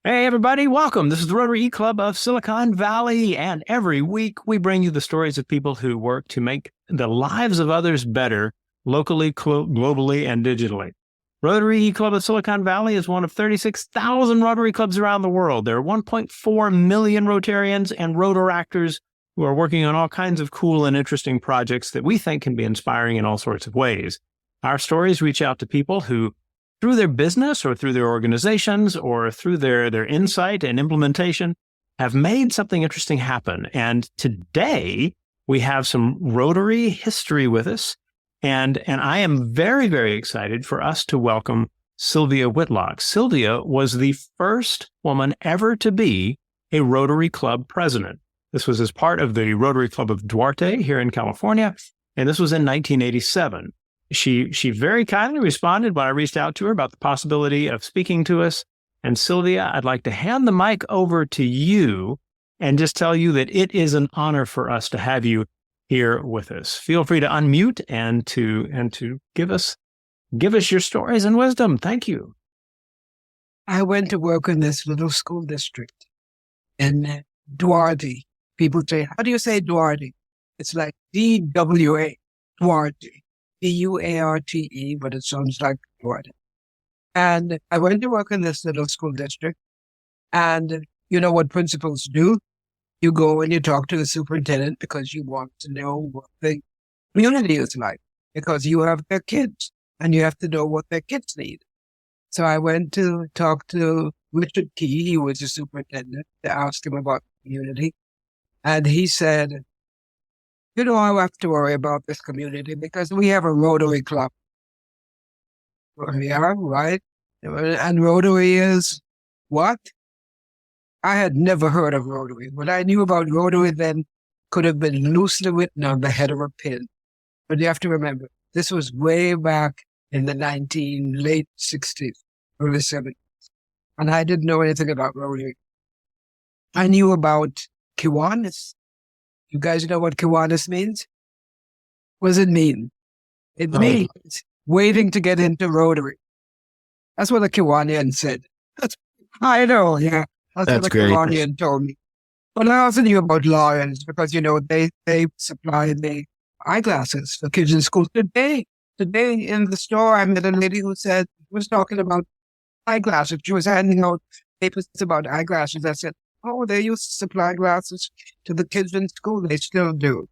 Hey, everybody, welcome. This is the Rotary Club of Silicon Valley, and every week we bring you the stories of people who work to make the lives of others better locally, globally, and digitally. Rotary Club of Silicon Valley is one of 36,000 Rotary clubs around the world. There are 1.4 million Rotarians and Rotaractors who are working on all kinds of cool and interesting projects that we think can be inspiring in all sorts of ways. Our stories reach out to people who, through their business or through their organizations or through their insight and implementation, have made something interesting happen. And today we have some Rotary history with us. And I am very, very excited for us to welcome Sylvia Whitlock. Sylvia was the first woman ever to be a Rotary Club president. This was as part of the Rotary Club of Duarte here in California, and this was in 1987. She very kindly responded when I reached out to her about the possibility of speaking to us. And Sylvia, I'd like to hand the mic over to you and just tell you that it is an honor for us to have you here with us. Feel free to unmute and to give us your stories and wisdom. Thank you. I went to work in this little school district in Duarte. People say, how do you say Duarte? It's like D-W-A, Duarte. D-U-A-R-T-E, but it sounds like Duarte. And I went to work in this little school district. And you know what principals do? You go and you talk to the superintendent because you want to know what the community is like, because you have their kids and you have to know what their kids need. So I went to talk to Richard Key. He was the superintendent, to ask him about the community. And he said, you know, I have to worry about this community because we have a Rotary Club. Yeah, right? And Rotary is what? I had never heard of Rotary. What I knew about Rotary then could have been loosely written on the head of a pin. But you have to remember, this was way back in the late 60s, early 70s. And I didn't know anything about Rotary. I knew about Kiwanis. You guys know what Kiwanis means? What does it mean? It means waiting to get into Rotary. That's what a Kiwanian said. I know, yeah. That's what a Kiwanian told me. But I also knew about Lions because, you know, they supply the eyeglasses for kids in school. Today in the store, I met a lady who was talking about eyeglasses. She was handing out papers about eyeglasses. I said, oh, they used to supply glasses to the kids in school. They still do.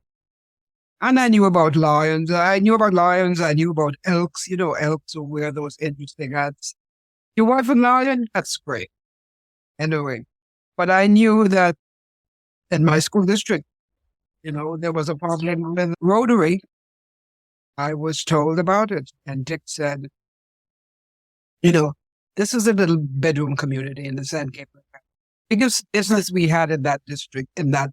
And I knew about lions. I knew about elks. You know, elks who wear those interesting hats. Your wife a lion? That's great. Anyway, but I knew that in my school district, you know, there was a problem with Rotary. I was told about it. And Dick said, you know, this is a little bedroom community in the Sandpaper. Biggest business we had in that district, in that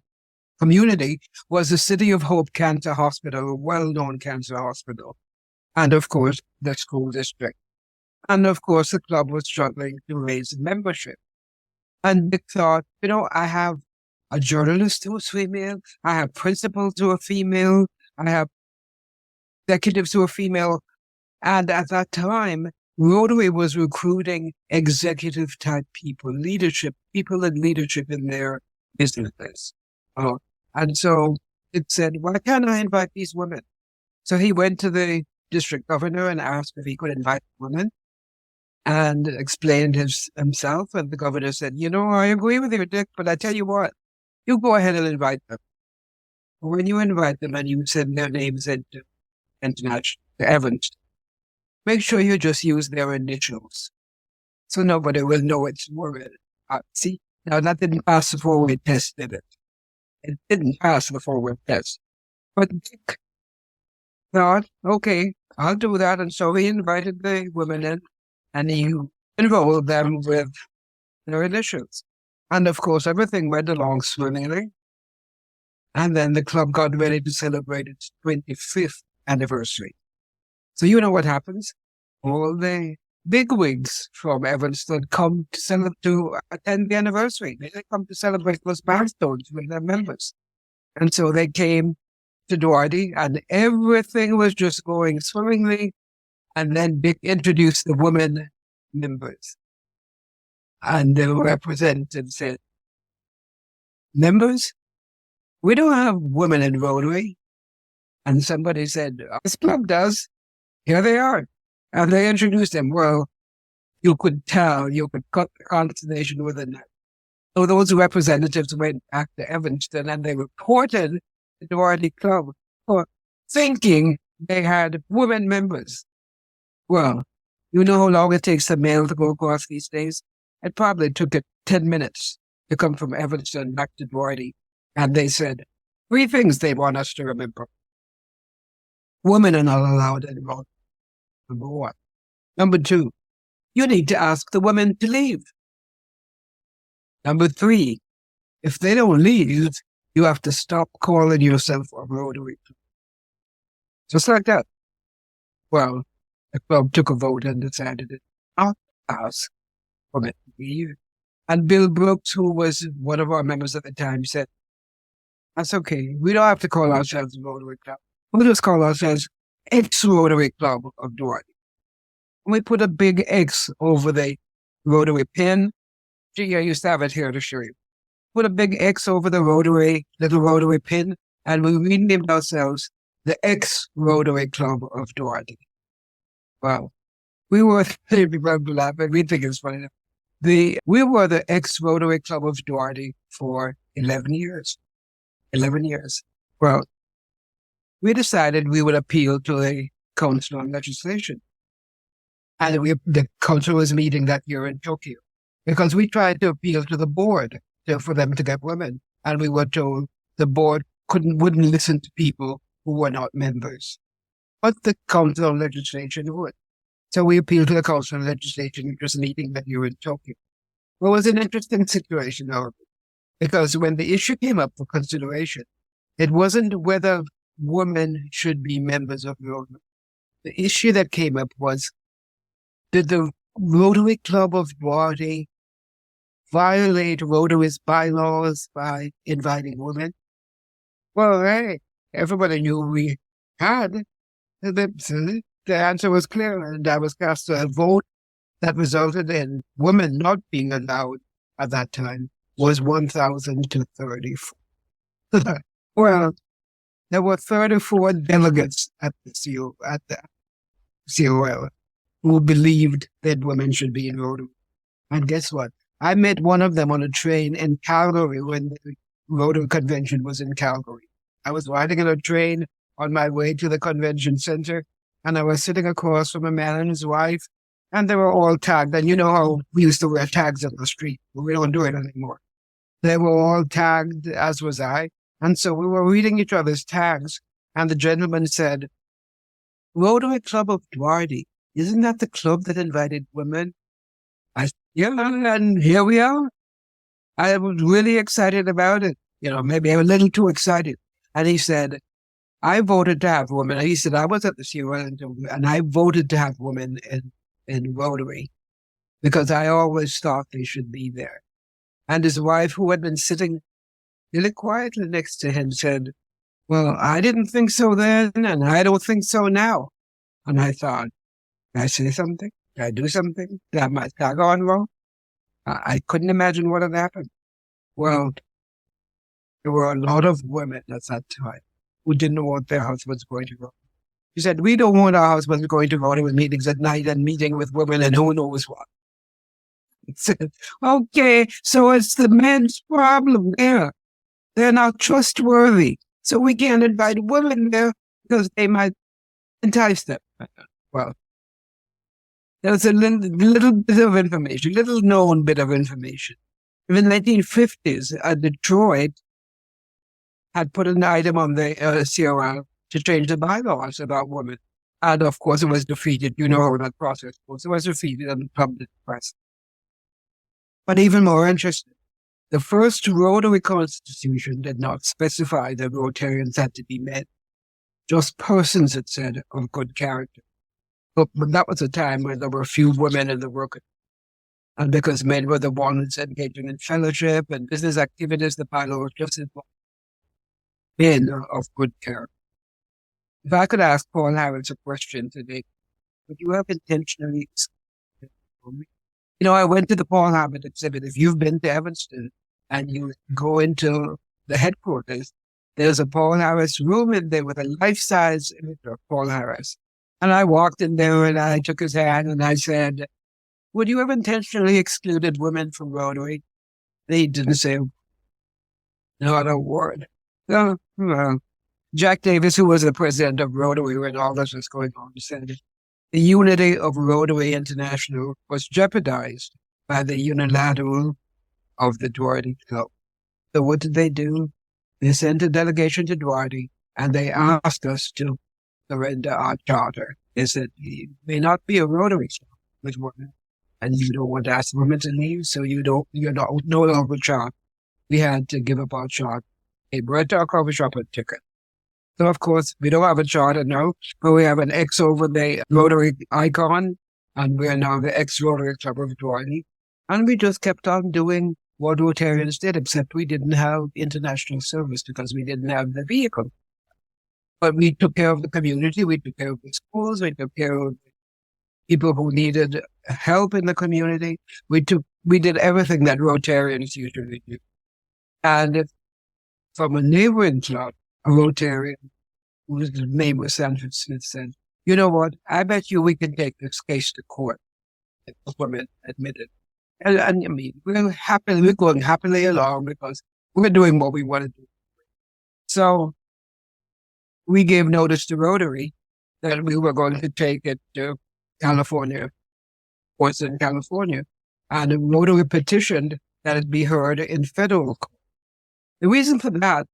community, was the City of Hope Cancer Hospital, a well-known cancer hospital. And of course, the school district. And of course, the club was struggling to raise membership. And Dick thought, you know, I have a journalist who's female. I have principals who are female. I have executives who are female. And at that time, Rotary was recruiting executive type people in leadership in their businesses. And so it said, why can't I invite these women? So he went to the district governor and asked if he could invite women and explained himself. And the governor said, you know, I agree with you, Dick, but I tell you what, you go ahead and invite them. When you invite them and you send their names into Evans, make sure you just use their initials so nobody will know it's women. See, now that didn't pass the four-way test, did it? It didn't pass the four-way test. But Dick thought, okay, I'll do that. And so he invited the women in and he enrolled them with their initials. And of course, everything went along swimmingly. And then the club got ready to celebrate its 25th anniversary. So you know what happens? All the bigwigs from Evanston come to attend the anniversary. They come to celebrate those milestones with their members. And so they came to Duarte and everything was just going swimmingly. And then Dick introduced the women members. And the representative said, members, we don't have women in Rotary. And somebody said, this club does. Here they are. And they introduced them. Well, you could tell, you could cut the conversation with a knife. So those representatives went back to Evanston and they reported the Duarte Club for thinking they had women members. Well, you know how long it takes a mail to go across these days? It probably took it 10 minutes to come from Evanston back to Duarte. And they said 3 things they want us to remember. Women are not allowed anymore. Number 1. Number 2, you need to ask the women to leave. Number 3, if they don't leave, you have to stop calling yourself a Rotary Club. Just like that. Well, the club took a vote and decided to not ask women to leave. And Bill Brooks, who was one of our members at the time, said, that's okay. We don't have to call ourselves a Rotary Club. We'll just call ourselves Ex-Rotary Club of Duarte. And we put a big X over the Rotary pin. Gee, I used to have it here to show you. Put a big X over the little Rotary pin, and we renamed ourselves the Ex-Rotary Club of Duarte. Wow. We were, we think it's funny. We were the Ex-Rotary Club of Duarte for 11 years. 11 years. Well, we decided we would appeal to the Council on Legislation. And the council was meeting that year in Tokyo because we tried to appeal to the board for them to get women. And we were told the board wouldn't listen to people who were not members. But the Council on Legislation would. So we appealed to the Council on Legislation, which was meeting that year in Tokyo. Well, it was an interesting situation, however, because when the issue came up for consideration, it wasn't whether women should be members of Rotary. The issue that came up was, did the Rotary Club of Duarte violate Rotary's bylaws by inviting women? Well, hey, everybody knew we had. The answer was clear, and I was cast a vote that resulted in women not being allowed at that time was 1,000 to 34. Well, there were 34 delegates at the COL who believed that women should be in Rotary. And guess what? I met one of them on a train in Calgary when the Rotary convention was in Calgary. I was riding on a train on my way to the convention center, and I was sitting across from a man and his wife, and they were all tagged. And you know how we used to wear tags on the street, but we don't do it anymore. They were all tagged, as was I. And so we were reading each other's tags, and the gentleman said, Rotary Club of Duarte, isn't that the club that invited women? I said, yeah, and here we are. I was really excited about it. Maybe I'm a little too excited. And he said, I voted to have women. He said, I was at the COL and I voted to have women in Rotary because I always thought they should be there. And his wife, who had been sitting really quietly next to him, said, well, I didn't think so then, and I don't think so now. And I thought, did I say something? Did I do something? Did I have my tag on wrong? I couldn't imagine what had happened. Well, there were a lot of women at that time who didn't want their husbands going to Rotary. She said, we don't want our husbands going to Rotary with meetings at night and meeting with women and who knows what. I said, okay, so it's the men's problem there. They're not trustworthy. So we can't invite women there because they might entice them. Well, there's a little bit of information, little known bit of information. In the 1950s, Detroit had put an item on the COL to change the bylaws about women. And of course, it was defeated. You know how that process was. It was defeated in the public press. But even more interesting, the first Rotary Constitution did not specify that Rotarians had to be men. Just persons, it said, of good character. But that was a time when there were few women in the work. And because men were the ones engaging in fellowship and business activities, the bylaw was just involved. Men of good character. If I could ask Paul Harris a question today, would you have intentionally excluded women? I went to the Paul Harvard exhibit. If you've been to Evanston and you go into the headquarters, there's a Paul Harris room in there with a life-size image of Paul Harris. And I walked in there and I took his hand and I said, would you have intentionally excluded women from Rotary? They didn't say not a word. So, well, Jack Davis, who was the president of Rotary when all this was going on, said the unity of Rotary International was jeopardized by the unilateral of the Duarte Club. So what did they do? They sent a delegation to Duarte and they asked us to surrender our charter. They said, you may not be a Rotary Club with women, and you don't want to ask women to leave, so you're no longer charter. We had to give up our charter. They brought our coffee shop a ticket. So, of course, we don't have a charter now, but we have an X over the Rotary icon, and we're now the Ex-Rotary Club of Duarte. And we just kept on doing what Rotarians did, except we didn't have international service because we didn't have the vehicle. But we took care of the community, we took care of the schools, we took care of people who needed help in the community. We did everything that Rotarians usually do. And from a neighboring club, a Rotarian, whose name was Sanford Smith, said, you know what, I bet you we can take this case to court. The woman admitted. And I mean, we're going happily along because we're doing what we want to do. So we gave notice to Rotary that we were going to take it to California, courts in California, and Rotary petitioned that it be heard in federal court. The reason for that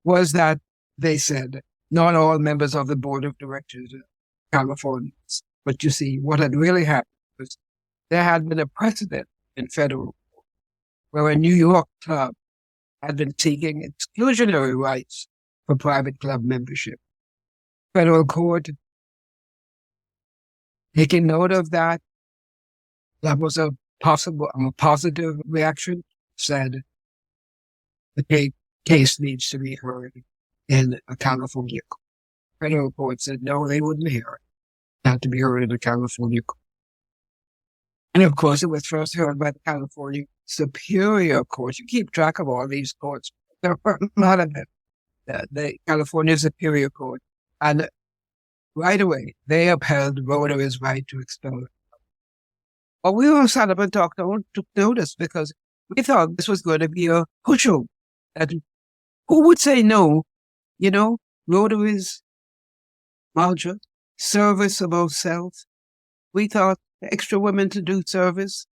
was that they said not all members of the board of directors are Californians. But you see, what had really happened was there had been a precedent in federal court where a New York club had been seeking exclusionary rights for private club membership. Federal court, taking note of that, that was a positive reaction, said the case needs to be heard in a California court. Federal court said no, they wouldn't hear it. It had to be heard in a California court. And of course, it was first heard by the California Superior Court. You keep track of all these courts. There are a lot of them. The California Superior Court. And right away, they upheld Rotary's right to expel it. But we all sat up and took notice because we thought this was going to be a push-over. That who would say no? Rotary's mantra, service above self. We thought extra women to do service.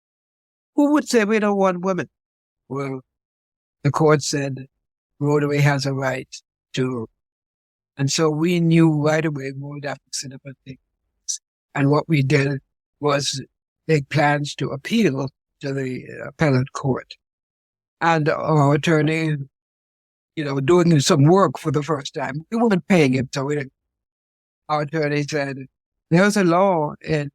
Who would say we don't want women? Well, the court said Rotary has a right to. And so we knew right away we would have to sit up and think. And what we did was make plans to appeal to the appellate court. And our attorney, doing some work for the first time. We weren't paying him, so our attorney said, there's a law in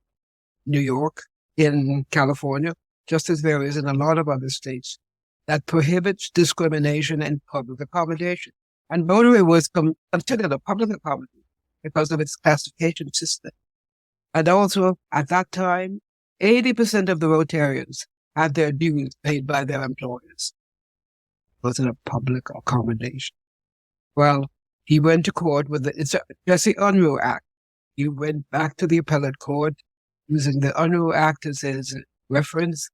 New York, in California, just as there is in a lot of other states, that prohibits discrimination in public accommodation. And Rotary was considered a public accommodation because of its classification system. And also, at that time, 80% of the Rotarians had their dues paid by their employers. It wasn't a public accommodation. Well, he went to court with it's a Jesse Unruh Act. He went back to the appellate court using the Unruh Act as his reference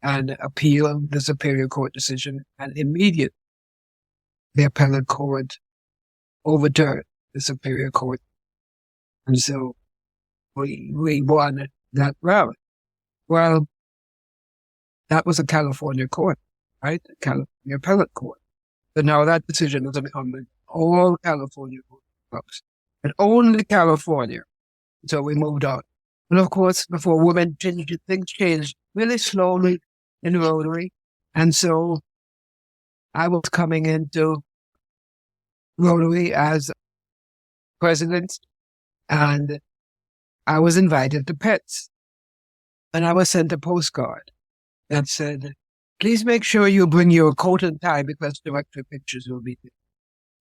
and appealed the Superior Court decision, and immediately the appellate court overturned the Superior Court. And so we won that round. Well, that was a California court, right? A California appellate court. But now that decision was on all California folks, and only California. So we moved on. And of course, before women changed, things changed really slowly in Rotary. And so I was coming into Rotary as president, and I was invited to Pets. And I was sent a postcard that said, please make sure you bring your coat and tie because director pictures will be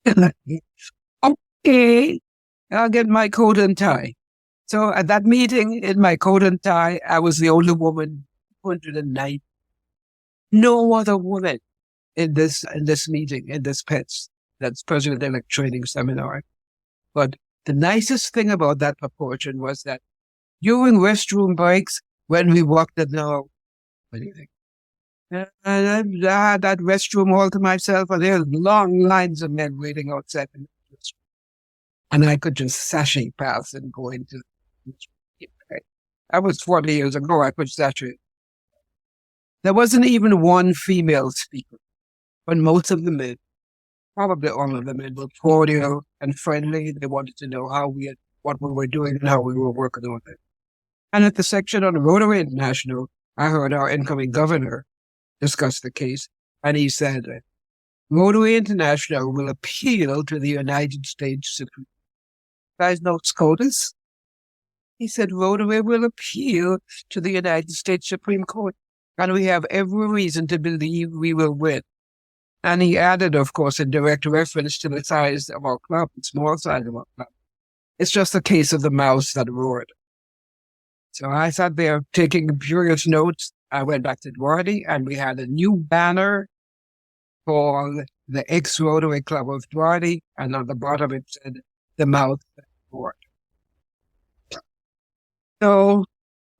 there. Okay, I'll get my coat and tie. So at that meeting in my coat and tie, I was the only woman 209. No other woman in this meeting, in this that's President-elect training seminar. But the nicest thing about that proportion was that during restroom breaks, when we walked in the, what do you think? And I had that restroom all to myself, and there's long lines of men waiting outside the restroom. And I could just sashay past and go into the restroom. That was 40 years ago. I could sashay. There wasn't even one female speaker, but most of the men, probably all of them, were cordial and friendly. They wanted to know what we were doing and how we were working on it. And at the section on Rotary International, I heard our incoming governor discuss the case, and he said, Rotary International will appeal to the United States Supreme Court. Guys know SCOTUS? He said, Rotary will appeal to the United States Supreme Court, and we have every reason to believe we will win. And he added, of course, a direct reference to the size of our club, the small size of our club. It's just a case of the mouse that roared. So I sat there taking furious notes. I went back to Duarte, and we had a new banner for the Ex-Rotary Club of Duarte, and on the bottom it said, the mouth that roared. So,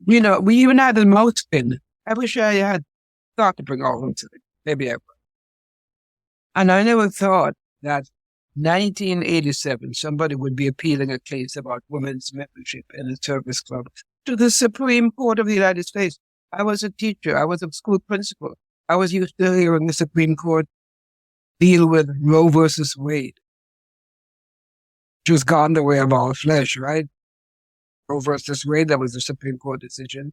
we even had a mouth pin. I wish I had thought to bring all of them to it. Maybe I would. And I never thought that 1987, somebody would be appealing a case about women's membership in a service club to the Supreme Court of the United States. I was a teacher. I was a school principal. I was used to hearing the Supreme Court deal with Roe versus Wade, which was gone the way of all flesh, right? Roe versus Wade, that was the Supreme Court decision.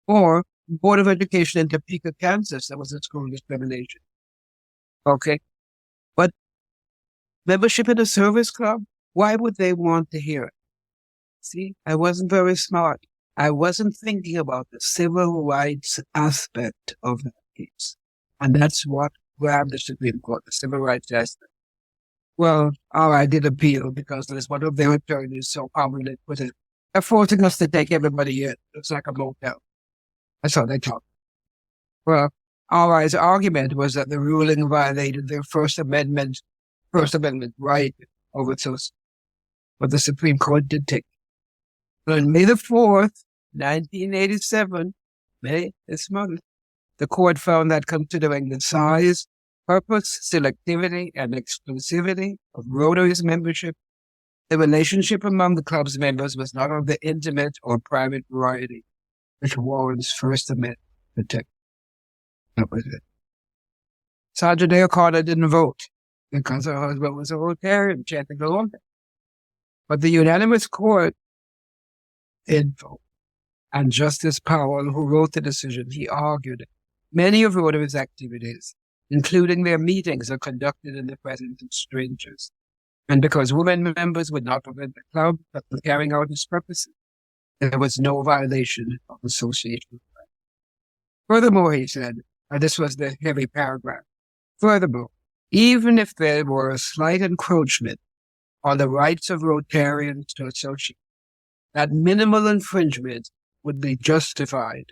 Or Board of Education in Topeka, Kansas, that was a school discrimination. Okay. But membership in a service club, why would they want to hear it? See, I wasn't very smart. I wasn't thinking about the civil rights aspect of that case. And that's what grabbed the Supreme Court, the civil rights aspect. Well, I did appeal because there's one of their attorneys so prominent with it. They're forcing us to take everybody in. It's like a motel. That's how they talk. Well, RI's argument was that the ruling violated their First Amendment right over association. But the Supreme Court did take it. On May the 4th, 1987, May this month, the court found that considering the size, purpose, selectivity, and exclusivity of Rotary's membership, the relationship among the club's members was not of the intimate or private variety, which warrants First Amendment protection. That was it. Sergeant O'Connor didn't vote because her husband was a Rotarian. She had to go on. But the unanimous court did vote. And Justice Powell, who wrote the decision, he argued many of Rotary's activities, including their meetings, are conducted in the presence of strangers. And because women members would not prevent the club from carrying out its purposes, there was no violation of association rights. Furthermore, he said, and this was the heavy paragraph, furthermore, even if there were a slight encroachment on the rights of Rotarians to associate, that minimal infringement would be justified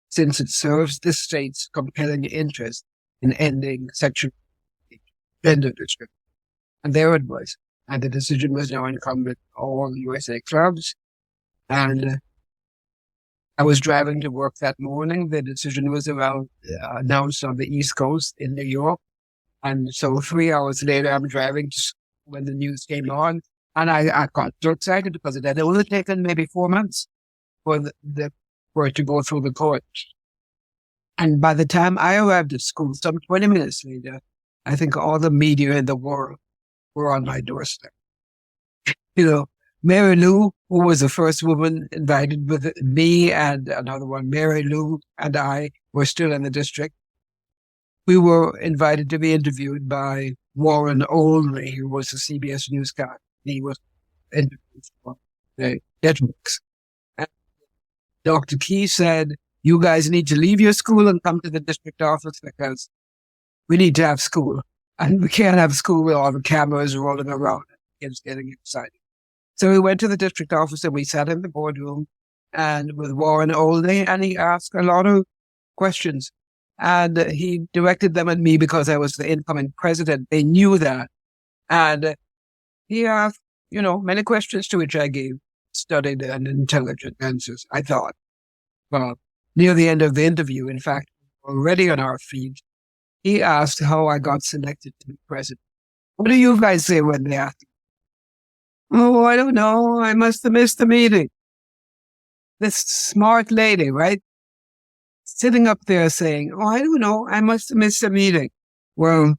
since it serves the state's compelling interest in ending sexual gender discrimination. And there it was. And the decision was now incumbent on all USA clubs. And I was driving to work that morning. The decision was announced on the East Coast in New York. And so 3 hours later, I'm driving to when the news came on. And I got so excited because it had only taken maybe 4 months for it to go through the court. And by the time I arrived at school, some 20 minutes later, I think all the media in the world were on my doorstep. Mary Lou, who was the first woman invited with me and another one, Mary Lou and I were still in the district. We were invited to be interviewed by Warren Olney, who was a CBS News guy. He was interviewed for the networks. And Dr. Key said, you guys need to leave your school and come to the district office because we need to have school. And we can't have school with all the cameras rolling around and kids getting excited. So we went to the district office and we sat in the boardroom and with Warren Olney, and he asked a lot of questions. And he directed them at me because I was the incoming president. They knew that. And he asked, many questions to which I gave studied and intelligent answers, I thought. Well, near the end of the interview, in fact, already on our feed, he asked how I got selected to be president. What do you guys say when they ask? Oh, I don't know. I must have missed the meeting. This smart lady, right? Sitting up there saying, oh, I don't know. I must have missed the meeting. Well,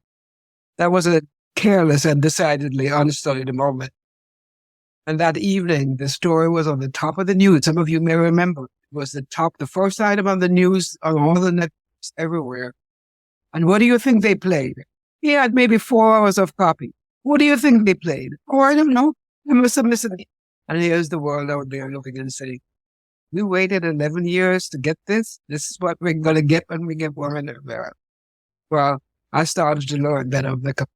that was a careless and decidedly unstudied moment. And that evening, the story was on the top of the news. Some of you may remember. It was the first item on the news on all the networks everywhere. And what do you think they played? He had maybe 4 hours of copy. What do you think they played? Oh, I don't know. I must have missed it. And here's the world out there looking and saying, we waited 11 years to get this. This is what we're going to get when we get one in there. Well, I started to learn that of the.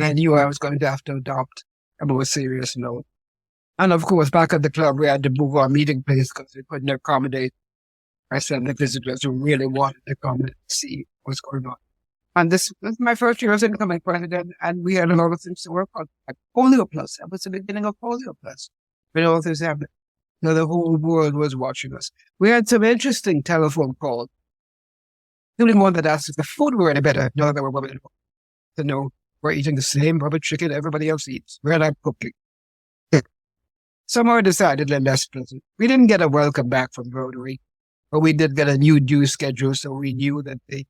I knew I was going to have to adopt a more serious note. And of course, back at the club, we had to move our meeting place because we couldn't accommodate the visitors who really wanted to come and see what's going on. And this was my first year as incoming president, and we had a lot of things to work on. Like Polio Plus, that was the beginning of Polio Plus. All this happened. So the whole world was watching us. We had some interesting telephone calls. The only one that asked if the food were any better. No, they were women. To know we're eating the same rubber chicken everybody else eats. We're not cooking. Some are decidedly less pleasant. We didn't get a welcome back from Rotary, but we did get a new due schedule, so we knew that they.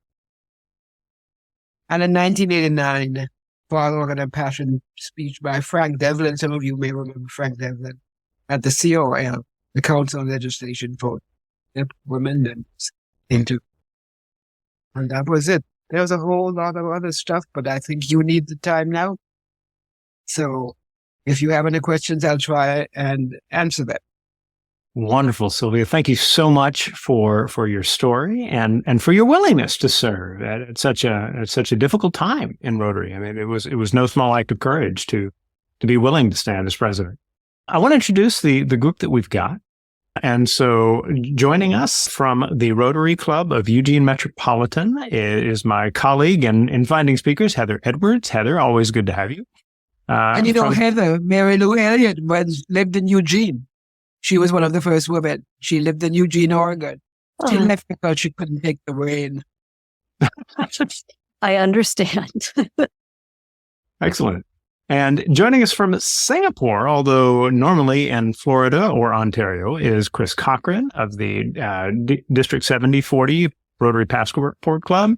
And in 1989, following a passion speech by Frank Devlin, some of you may remember Frank Devlin, at the COL, the Council on Legislation for Women into. And that was it. There was a whole lot of other stuff, but I think you need the time now. So if you have any questions, I'll try and answer them. Wonderful, Sylvia. Thank you so much for your story and for your willingness to serve at such a difficult time in Rotary. I mean, it was no small act of courage to be willing to stand as president. I want to introduce the group that we've got. And so joining us from the Rotary Club of Eugene Metropolitan is my colleague and Finding Speakers, Heather Edwards. Heather, always good to have you. And Heather, Mary Lou Elliott lived in Eugene. She was one of the first women. She lived in Eugene, Oregon. She left because she couldn't take the rain. I understand. Excellent. And joining us from Singapore, although normally in Florida or Ontario, is Chris Cochran of the District 7040 Rotary Passport Club,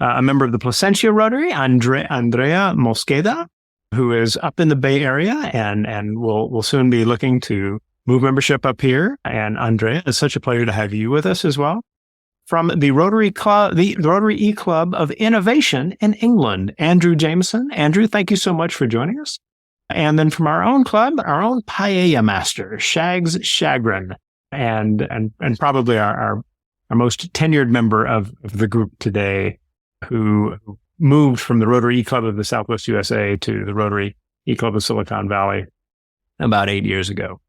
a member of the Placentia Rotary, Andrea Mosqueda, who is up in the Bay Area and will soon be looking to move membership up here. And Andrea, it's such a pleasure to have you with us as well. From the Rotary Club, the Rotary E-Club of Innovation in England, Andrew Jameson. Andrew, thank you so much for joining us. And then from our own club, our own paella master, Shags Shagrin, and probably our most tenured member of the group today, who moved from the Rotary E-Club of the Southwest USA to the Rotary E-Club of Silicon Valley about 8 years ago.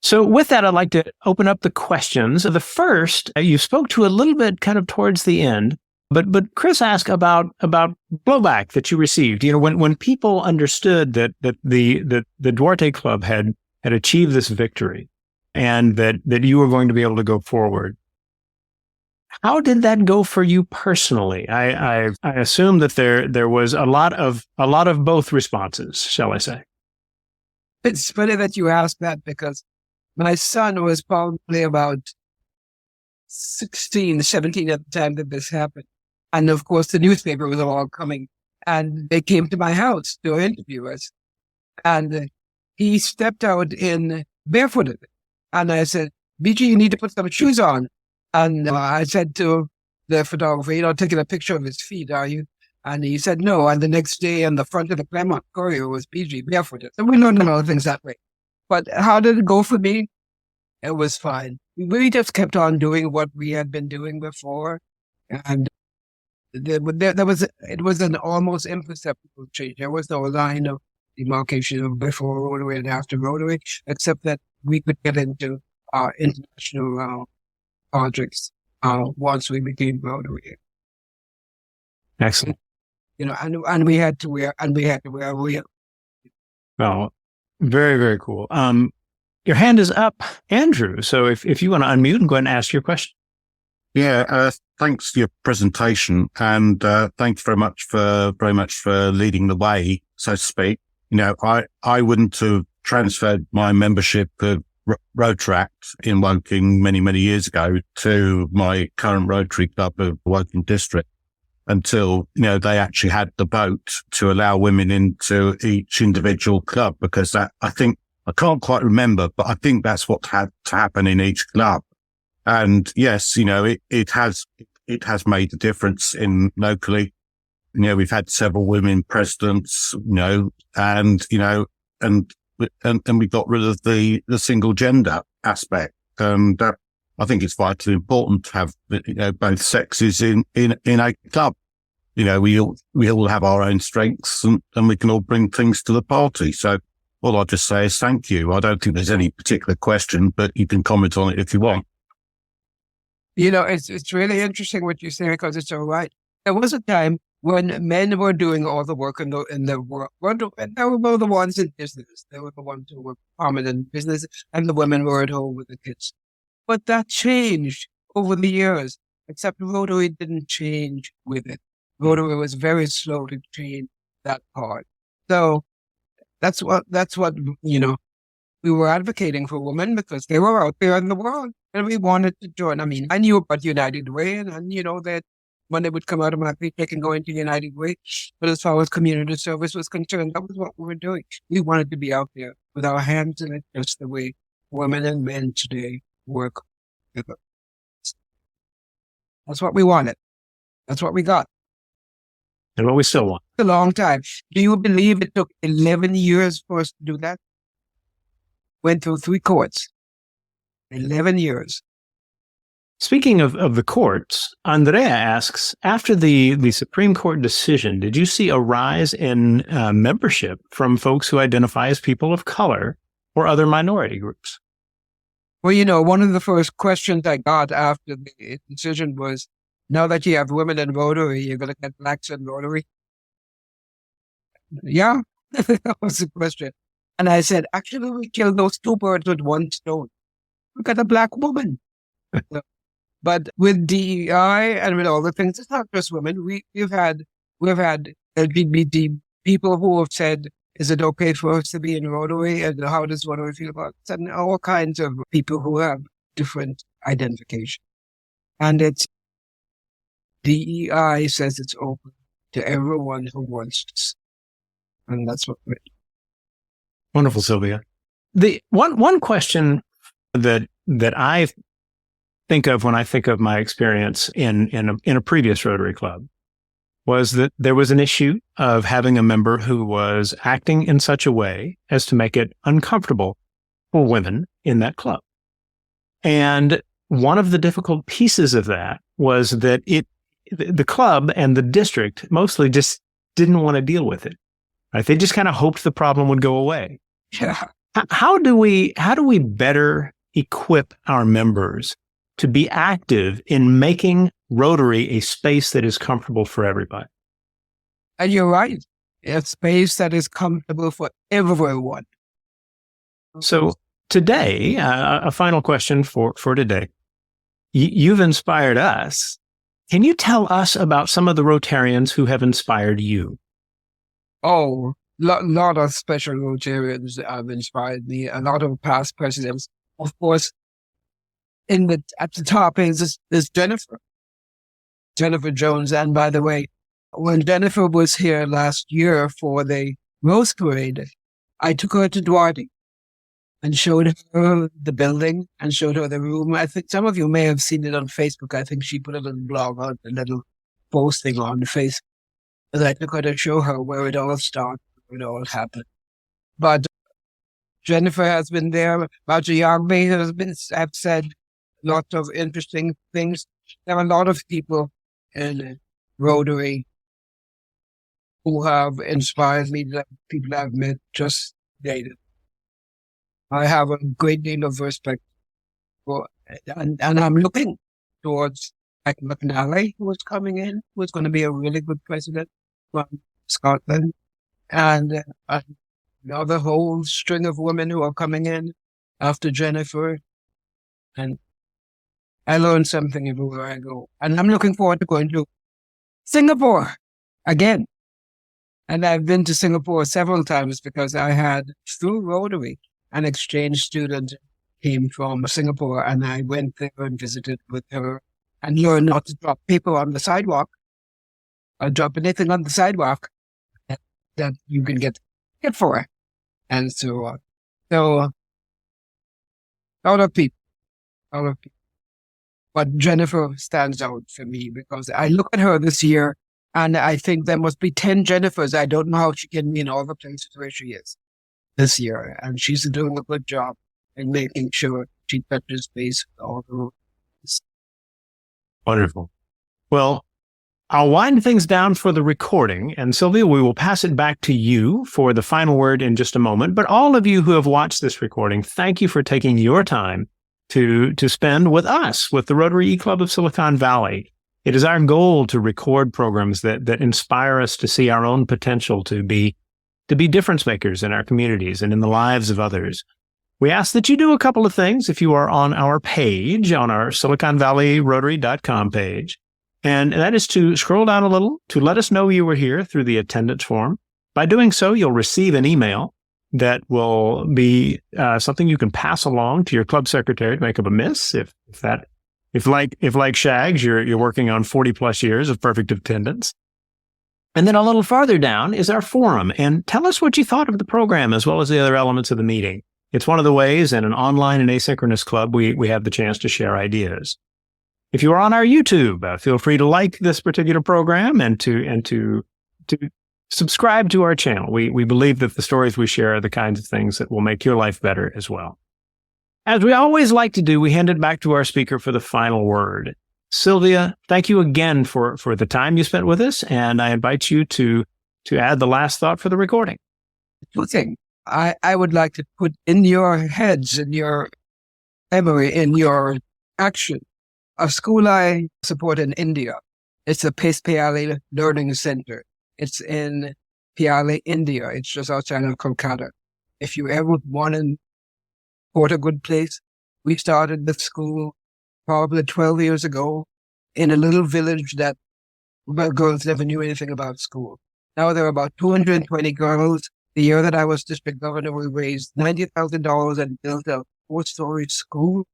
So with that, I'd like to open up the questions. The first, you spoke to a little bit kind of towards the end, but Chris asked about blowback that you received. When people understood that the Duarte Club had achieved this victory and that you were going to be able to go forward. How did that go for you personally? I assume that there was a lot of both responses, shall I say? It's funny that you asked that because my son was probably about 16, 17 at the time that this happened. And of course, the newspaper was all coming and they came to my house to interview us. And he stepped out in barefooted. And I said, BG, you need to put some shoes on. And I said to the photographer, you're not taking a picture of his feet, are you? And he said, no. And the next day on the front of the Claremont Courier was BG barefooted. So we learned a lot of things that way. But how did it go for me? It was fine. We just kept on doing what we had been doing before. And it was an almost imperceptible change. There was no line of demarcation of before Rotary and after Rotary, except that we could get into our international projects once we became Rotary. Excellent. And we had to wear a wheel. Well, very, very cool. Your hand is up, Andrew. So if you want to unmute and go ahead and ask your question. Yeah, thanks for your presentation, and thanks very much for leading the way, so to speak. I wouldn't have transferred my membership of Rotaract in Woking many years ago to my current Rotary Club of Woking District until they actually had the vote to allow women into each individual club, because that, I think, I can't quite remember, but I think that's what had to happen in each club. And yes, it has made a difference in locally. We've had several women presidents, and we got rid of the single gender aspect. And I think it's vitally important to have both sexes in a club. We all have our own strengths, and we can all bring things to the party. So all I'll just say is thank you. I don't think there's any particular question, but you can comment on it if you want. It's really interesting what you say, because it's all right. There was a time when men were doing all the work in the world. And they were the ones in business. They were the ones who were prominent in business, and the women were at home with the kids. But that changed over the years, except Rotary didn't change with it. Rotary was very slow to change that part. So that's what we were advocating for women, because they were out there in the world and we wanted to join. I mean, I knew about United Way, and that when they would come out of my feet, they can go into United Way. But as far as community service was concerned, that was what we were doing. We wanted to be out there with our hands in it, just the way women and men today work together. That's what we wanted. That's what we got. And what we still want. It's a long time. Do you believe it took 11 years for us to do that? Went through 3 courts. 11 years. Speaking of the courts, Andrea asks, after the Supreme Court decision, did you see a rise in membership from folks who identify as people of color or other minority groups? Well, one of the first questions I got after the decision was, now that you have women in Rotary, you're going to get blacks in Rotary? Yeah, that was the question. And I said, actually, we killed those 2 birds with 1 stone. We got a black woman. But with DEI and with all the things, it's not just women. We've had LGBT people who have said, is it okay for us to be in Rotary? And how does Rotary feel about it? And all kinds of people who have different identification. And it's DEI says it's open to everyone who wants to. And that's what we're doing. Wonderful, Sylvia. The one question that I think of when I think of my experience in a previous Rotary Club was that there was an issue of having a member who was acting in such a way as to make it uncomfortable for women in that club. And one of the difficult pieces of that was that the club and the district mostly just didn't want to deal with it. Right? They just kind of hoped the problem would go away. Yeah. How do we better equip our members to be active in making Rotary a space that is comfortable for everybody? And you're right. A space that is comfortable for everyone. So today, a final question for today. You've inspired us. Can you tell us about some of the Rotarians who have inspired you? Oh, lot of special Rotarians have inspired me. A lot of past presidents. Of course, at the top is Jennifer Jones. And by the way, when Jennifer was here last year for the Rose Parade, I took her to Duarte and showed her the building and showed her the room. I think some of you may have seen it on Facebook. I think she put a little blog on, a little posting on Facebook. And I took her to show her where it all started, where it all happened. But Jennifer has been there. Roger Yagbe have said lots of interesting things. There are a lot of people in Rotary who have inspired me, that people I've met just dated. I have a great deal of respect for, and I'm looking towards like McNally, who was coming in, who was going to be a really good president from Scotland, and another whole string of women who are coming in after Jennifer. And I learned something everywhere I go. And I'm looking forward to going to Singapore again. And I've been to Singapore several times because I had, through Rotary, an exchange student came from Singapore, and I went there and visited with her and learned not to drop paper on the sidewalk or drop anything on the sidewalk that you can get hit for. And so on. So, out of people. But Jennifer stands out for me because I look at her this year and I think there must be 10 Jennifers. I don't know how she can be in all the places where she is this year. And she's doing a good job in making sure she touches base with all the rules. Wonderful. Well, I'll wind things down for the recording. And Sylvia, we will pass it back to you for the final word in just a moment. But all of you who have watched this recording, thank you for taking your time to spend with us, with the Rotary E-Club of Silicon Valley. It is our goal to record programs that inspire us to see our own potential to be difference makers in our communities and in the lives of others. We ask that you do a couple of things if you are on our page, on our SiliconValleyRotary.com page. And that is to scroll down a little to let us know you were here through the attendance form. By doing so, you'll receive an email that will be something you can pass along to your club secretary to make up a miss. If like Shags, you're working on 40 plus years of perfect attendance. And then a little farther down is our forum, and tell us what you thought of the program as well as the other elements of the meeting. It's one of the ways in an online and asynchronous club we have the chance to share ideas. If you are on our YouTube, feel free to like this particular program and to subscribe to our channel. We believe that the stories we share are the kinds of things that will make your life better as well. As we always like to do, we hand it back to our speaker for the final word. Sylvia, thank you again for the time you spent with us, and I invite you to add the last thought for the recording. Two things. I would like to put in your heads, in your memory, in your action, a school I support in India. It's the Payali Learning Center. It's in Payali, India. It's just outside of Kolkata. If you ever want to support a good place, we started the school probably 12 years ago in a little village that girls never knew anything about school. Now there are about 220 girls. The year that I was district governor, we raised $90,000 and built a 4-story school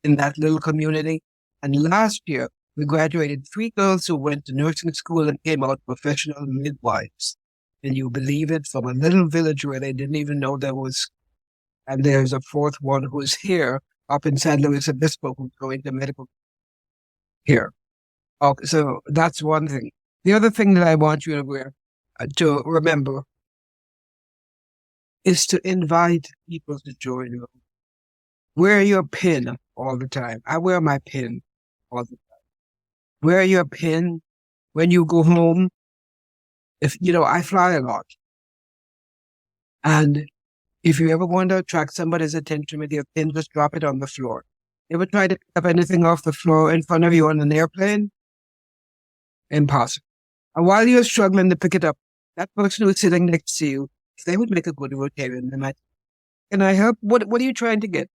in that little community. And last year, we graduated 3 girls who went to nursing school and came out professional midwives. Can you believe it? From a little village where they didn't even know there was. And there's a 4th one who's here up in San Luis Obispo who's going to medical here. Okay, so that's one thing. The other thing that I want you to remember is to invite people to join you. Wear your pin all the time. I wear my pin all the time. Wear your pin when you go home. I fly a lot. And if you ever want to attract somebody's attention with your pin, just drop it on the floor. Ever try to pick up anything off the floor in front of you on an airplane? Impossible. And while you're struggling to pick it up, that person who's sitting next to you, if they would make a good Rotarian, they might, can I help? What are you trying to get?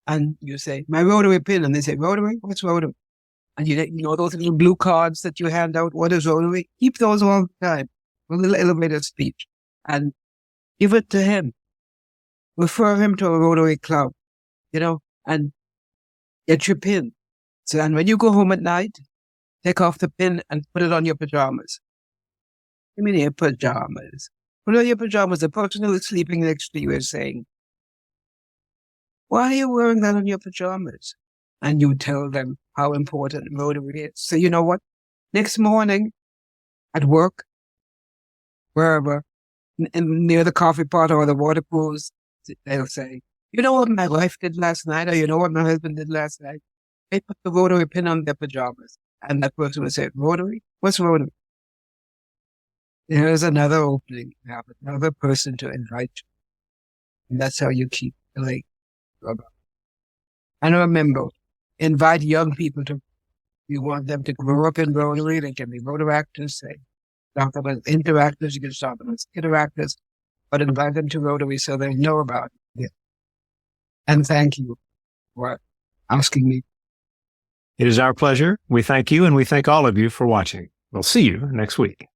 And you say, my Rotary pin. And they say, Rotary? What's Rotary? And you know those little blue cards that you hand out, what is Rotary? Keep those all the time. A little elevator speech. And give it to him. Refer him to a Rotary club, and get your pin. So, and when you go home at night, take off the pin and put it on your pajamas. I mean, your pajamas. Put on your pajamas. The person who is sleeping next to you is saying, why are you wearing that on your pajamas? And you tell them how important Rotary is. So you know what? Next morning, at work, wherever, near the coffee pot or the water pools, they'll say, you know what my wife did last night, or you know what my husband did last night? They put the Rotary pin on their pajamas. And that person will say, Rotary? What's Rotary? There's another opening. You have another person to invite you. And that's how you keep the lake. And remember, invite young people to You want them to grow up in Rotary. They can be Rotaractors. They talk about interactors. You can talk about interactors, but invite them to Rotary so they know about it. And thank you for asking me. It is our pleasure. We thank you, and we thank all of you for watching. We'll see you next week.